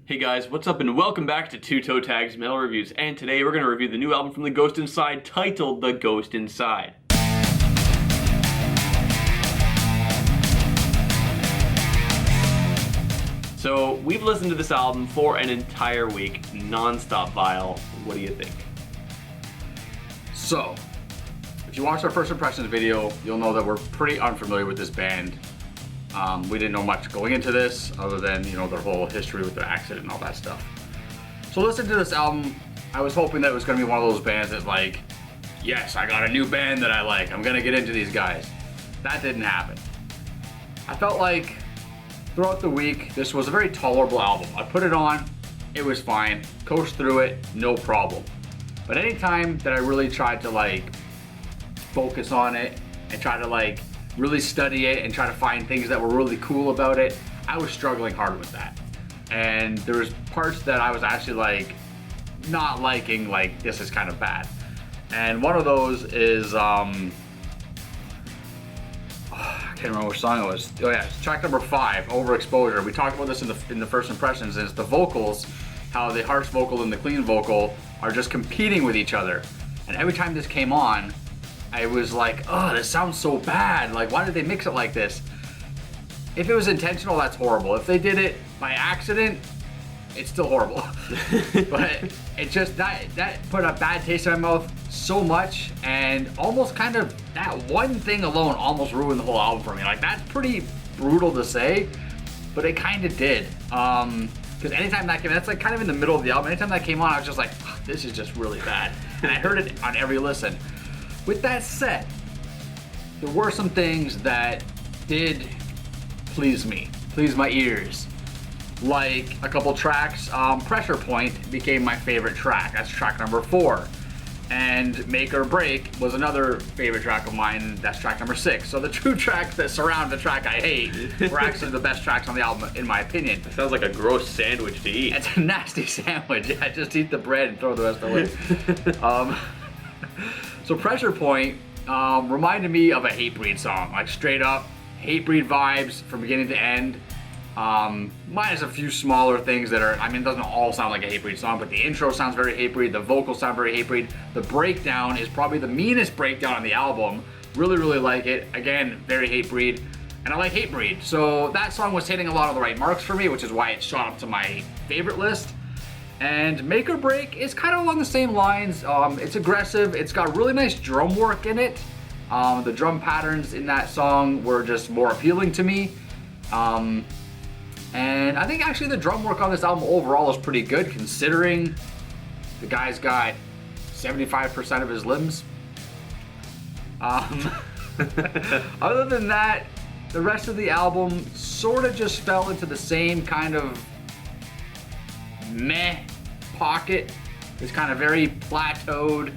Hey guys, what's up and welcome back to Two Toe Tags Metal Reviews, and today we're going to review the new album from The Ghost Inside titled The Ghost Inside. So we've listened to this album for an entire week, non-stop Vile. What do you think? So, if you watched our first impressions video, you'll know that we're pretty unfamiliar with this band. We didn't know much going into this, other than, their whole history with the accident and all that stuff. So listening to this album, I was hoping that it was going to be one of those bands that like, yes, I got a new band that I like, I'm going to get into these guys. That didn't happen. I felt like throughout the week, this was a very tolerable album. I put it on, it was fine, coached through it, no problem. But anytime that I really tried to like focus on it and try to like really study it and try to find things that were really cool about it, I was struggling hard with that. And there was parts that I was actually like not liking, like this is kind of bad. And one of those is I can't remember which song it was. Oh yeah, it's track number 5, Overexposure. We talked about this in the first impressions. Is the vocals, how the harsh vocal and the clean vocal are just competing with each other. And every time this came on, I was like, oh, this sounds so bad. Like, why did they mix it like this? If it was intentional, that's horrible. If they did it by accident, it's still horrible. But it just, that put a bad taste in my mouth so much, and almost kind of, that one thing alone almost ruined the whole album for me. Like, that's pretty brutal to say, but it kind of did. Because anytime that came, that's like kind of in the middle of the album, anytime that came on, I was just like, oh, this is just really bad. And I heard it on every listen. With that said, there were some things that did please me, please my ears. Like a couple tracks, Pressure Point became my favorite track. That's track number 4. And Make or Break was another favorite track of mine. That's track number 6. So the 2 tracks that surround the track I hate were actually the best tracks on the album, in my opinion. It sounds like a gross sandwich to eat. It's a nasty sandwich. Yeah, just eat the bread and throw the rest away. So Pressure Point reminded me of a Hatebreed song, like straight up Hatebreed vibes from beginning to end. Minus a few smaller things that are, I mean, it doesn't all sound like a Hatebreed song, but the intro sounds very Hatebreed, the vocals sound very Hatebreed. The breakdown is probably the meanest breakdown on the album. Really, really like it. Again, very Hatebreed, and I like Hatebreed. So that song was hitting a lot of the right marks for me, which is why it shot up to my favorite list. And Make or Break is kind of along the same lines. It's aggressive, it's got really nice drum work in it. The drum patterns in that song were just more appealing to me. And I think actually the drum work on this album overall is pretty good, considering the guy's got 75% of his limbs. Other than that, the rest of the album sort of just fell into the same kind of meh pocket. It's kind of very plateaued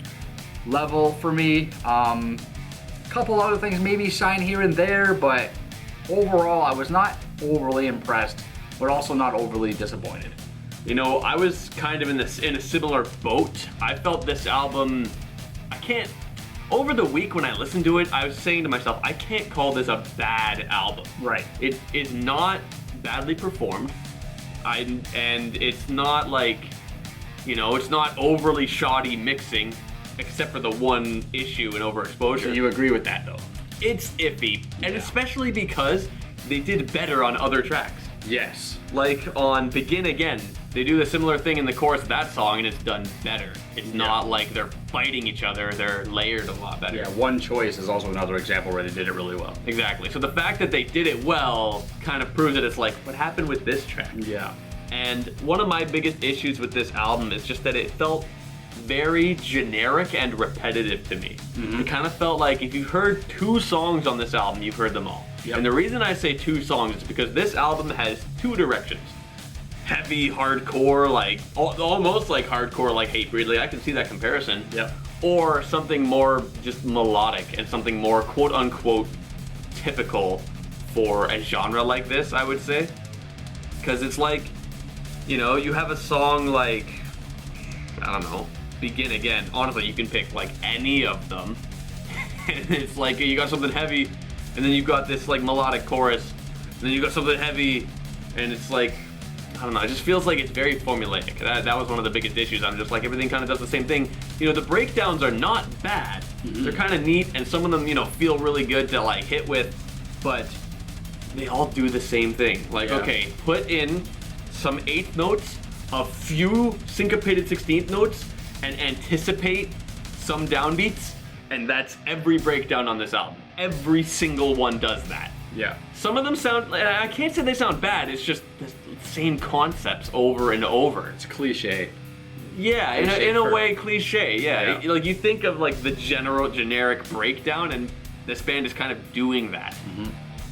level for me. Couple other things maybe shine here and there, but overall I was not overly impressed, but also not overly disappointed. I was kind of in a similar boat. I felt this album, over the week when I listened to it, I was saying to myself, I can't call this a bad album. Right. It is not badly performed. And it's not like, it's not overly shoddy mixing, except for the one issue in Overexposure. So you agree with that though? It's iffy, and especially because they did better on other tracks. Yes. Like on Begin Again, they do a similar thing in the chorus of that song, and it's done better. It's not like they're fighting each other, they're layered a lot better. Yeah, One Choice is also another example where they did it really well. Exactly. So the fact that they did it well kind of proves that it's like, what happened with this track? Yeah. And one of my biggest issues with this album is just that it felt very generic and repetitive to me. It kind of felt like if you've heard 2 songs on this album, you've heard them all. Yep. And the reason I say 2 songs is because this album has 2 directions. Heavy, hardcore, like almost like hardcore, like Hatebreed. Like I can see that comparison. Yep. Or something more just melodic and something more quote unquote typical for a genre like this, I would say. Because it's like, you have a song like, I don't know, Begin Again. Honestly, you can pick like any of them. And it's like you got something heavy, and then you've got this like melodic chorus, and then you got something heavy, and it's like I don't know, it just feels like it's very formulaic. That was one of the biggest issues. I'm just like, everything kind of does the same thing. You know, the breakdowns are not bad. They're kind of neat, and some of them, you know, feel really good to like hit with, but they all do the same thing. Like, okay, put in some 8th notes, a few syncopated 16th notes, and anticipate some downbeats, and that's every breakdown on this album. Every single one does that. Yeah. Some of them sound, I can't say they sound bad, it's just the same concepts over and over. It's cliche. Yeah, in a way, cliche, yeah. Like, you think of like the generic breakdown, and this band is kind of doing that.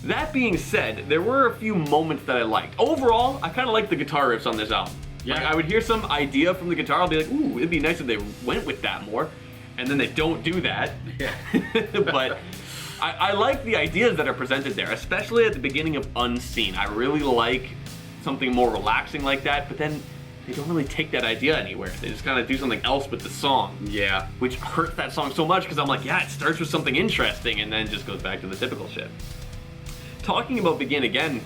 That being said, there were a few moments that I liked. Overall, I kind of liked the guitar riffs on this album. Yeah. Like, I would hear some idea from the guitar, I'll be like, ooh, it'd be nice if they went with that more. And then they don't do that. Yeah. But I like the ideas that are presented there, especially at the beginning of Unseen. I really like something more relaxing like that, but then they don't really take that idea anywhere. They just kind of do something else with the song. Yeah. Which hurts that song so much, because I'm like, yeah, it starts with something interesting and then just goes back to the typical shit. Talking about Begin Again,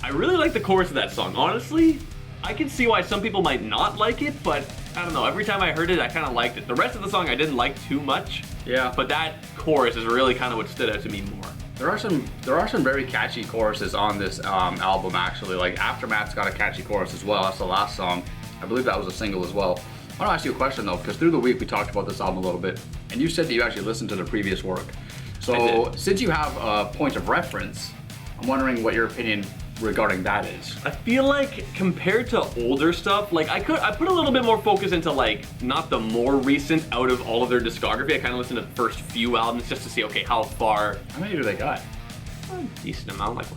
I really like the chorus of that song. Honestly, I can see why some people might not like it, but I don't know, every time I heard it, I kind of liked it. The rest of the song I didn't like too much. Yeah. But that chorus is really kind of what stood out to me more. There are some very catchy choruses on this album, actually. Like, Aftermath's got a catchy chorus as well. That's the last song. I believe that was a single as well. I want to ask you a question, though, because through the week we talked about this album a little bit, and you said that you actually listened to the previous work. So, since you have a point of reference, I'm wondering what your opinion regarding that is. I feel like compared to older stuff, like I put a little bit more focus into like not the more recent out of all of their discography. I kind of listened to the first few albums just to see, okay, how far. How many do they got? A decent amount, like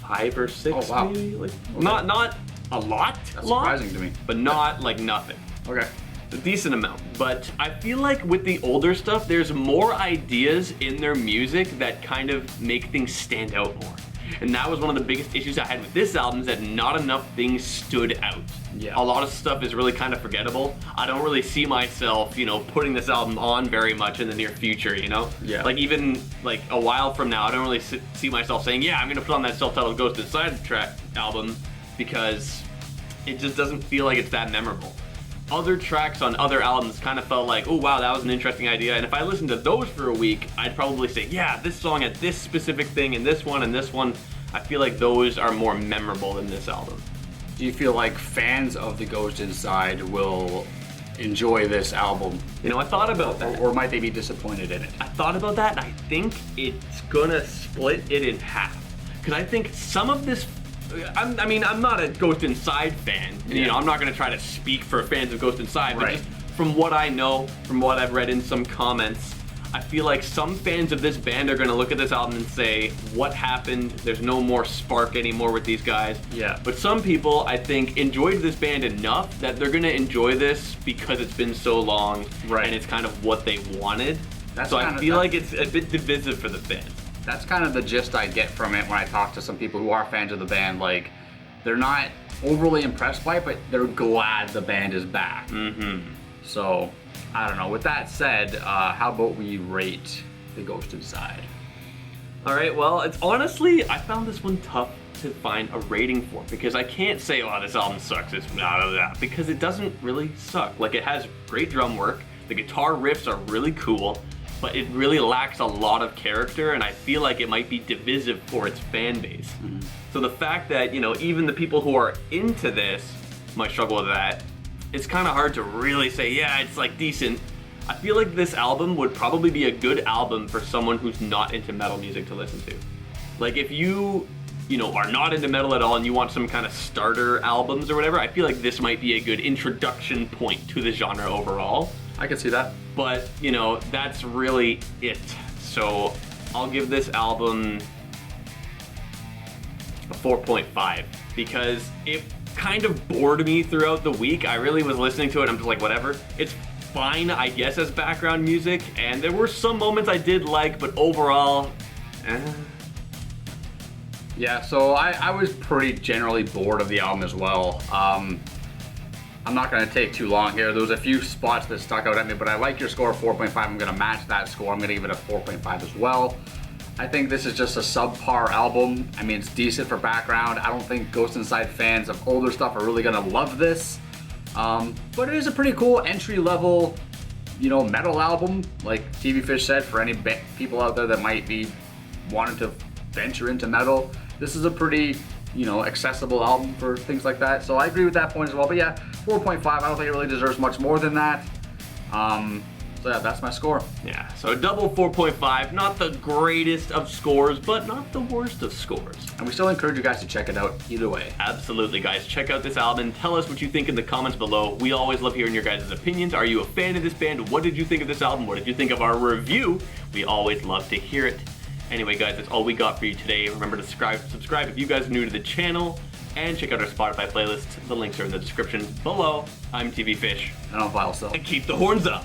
5 or 6 Oh, wow. maybe. Like not a lot. That's surprising to me. But not like nothing. Okay. A decent amount. But I feel like with the older stuff, there's more ideas in their music that kind of make things stand out more. And that was one of the biggest issues I had with this album, is that not enough things stood out. Yeah. A lot of stuff is really kind of forgettable. I don't really see myself, you know, putting this album on very much in the near future, you know? Yeah. Like even like a while from now, I don't really see myself saying, yeah, I'm gonna put on that self-titled Ghost Inside track album, because it just doesn't feel like it's that memorable. Other tracks on other albums kind of felt like, oh wow, that was an interesting idea, and if I listened to those for a week, I'd probably say, yeah, this song had this specific thing, and this one, I feel like those are more memorable than this album. Do you feel like fans of The Ghost Inside will enjoy this album? You know, I thought about that. Or might they be disappointed in it? I thought about that, and I think it's gonna split it in half. Because I think some of this, I'm not a Ghost Inside fan. You know, I'm not gonna try to speak for fans of Ghost Inside, but just from what I know, from what I've read in some comments, I feel like some fans of this band are gonna look at this album and say, what happened? There's no more spark anymore with these guys. Yeah. But some people, I think, enjoyed this band enough that they're gonna enjoy this because it's been so long, and it's kind of what they wanted. So I feel like it's a bit divisive for the fans. That's kind of the gist I get from it when I talk to some people who are fans of the band. Like, they're not overly impressed by it, but they're glad the band is back. So, I don't know. With that said, how about we rate The Ghost Inside? Alright, well, it's honestly, I found this one tough to find a rating for, because I can't say, oh, this album sucks, it's blah, blah, blah, because it doesn't really suck. Like, it has great drum work, the guitar riffs are really cool, but it really lacks a lot of character, and I feel like it might be divisive for its fan base. So the fact that, you know, even the people who are into this might struggle with that, it's kind of hard to really say, yeah, it's like decent. I feel like this album would probably be a good album for someone who's not into metal music to listen to. Like, if you know, are not into metal at all and you want some kind of starter albums or whatever, I feel like this might be a good introduction point to the genre overall. I can see that. But, you know, that's really it. So I'll give this album a 4.5, because it kind of bored me throughout the week. I really was listening to it, I'm just like, whatever. It's fine, I guess, as background music, and there were some moments I did like, but overall, Yeah, so I was pretty generally bored of the album as well. I'm not going to take too long here. There was a few spots that stuck out at me, but I like your score of 4.5. I'm going to match that score. I'm going to give it a 4.5 as well. I think this is just a subpar album. I mean, it's decent for background. I don't think Ghost Inside fans of older stuff are really gonna love this. But it is a pretty cool entry-level, you know, metal album, like TV Fish said, for any people out there that might be wanting to venture into metal. This is a pretty, you know, accessible album for things like that. So I agree with that point as well. But yeah, 4.5. I don't think it really deserves much more than that. So yeah, that's my score. Yeah, so a double 4.5, not the greatest of scores, but not the worst of scores. And we still encourage you guys to check it out either way. Absolutely, guys. Check out this album. Tell us what you think in the comments below. We always love hearing your guys' opinions. Are you a fan of this band? What did you think of this album? What did you think of our review? We always love to hear it. Anyway, guys, that's all we got for you today. Remember to subscribe if you guys are new to the channel, and check out our Spotify playlist. The links are in the description below. I'm TV Fish. And I'm Vile Self. And keep the horns up.